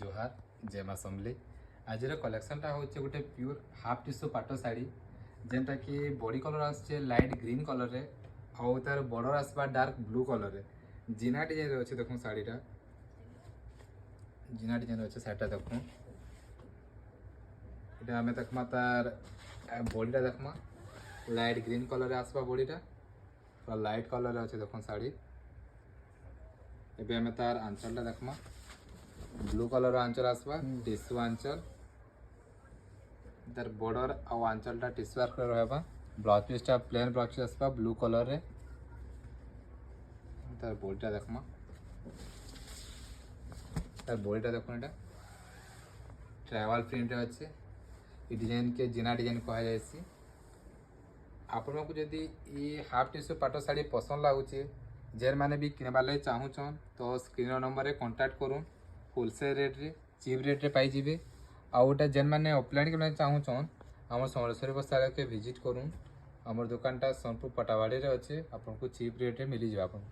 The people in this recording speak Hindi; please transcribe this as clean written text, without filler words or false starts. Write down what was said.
जोहार जय माँ समली आज कलेक्शनटा हूँ गोटे प्योर हाफ टिश्यू पाट शाढ़ी जेनटा कि बॉडी कलर आसचे लाइट ग्रीन कलर रे आउ तार बॉर्डर आसबा डार्क ब्लू कलर रे जिना डिजाइन अच्छे देखो शाढ़ीटा जिना डिजाइन अच्छे शाढ़ीटा देखो ये आम देखमा तार बॉडीटा देखमा लाइट ग्रीन कलर आसबा बॉडीटा पूरा लाइट कलर अच्छे देखो शाढ़ी एबे तार आंचलटा देखमा ब्लू कलर आंचल आसवा टिश्यू आंचल तार बॉर्डर आउ आंचलटा टिश्यू वर्क रहबा ब्लाउज पीसटा प्लेन ब्लाउज पीस आसवा ब्लू कलर रे तार बॉडीटा देखमा तार बॉडीटा देखो एटा ट्राइवल प्रिंट अच्छे ये डिजाइन के जिना डिजाइन कहा जायसी आपण को जदी ये हाफ टिश्यू पाट साड़ी पसंद लागुचे जेर माने भी किनबार लगे चाहूछन तो स्क्रीन नंबर रे कांटेक्ट करूँ होलसेल रेट रे चीप रेट रे पाई आउटा जेन मैंने ऑफलाइन के चाहूछन आम समलेश्वरी बस्ता के विजिट करूँ आमर दुकानटा सोनपुर पटावाड़ी रे अच्छे आपन को चीप रेट रे मिली जाए आपन।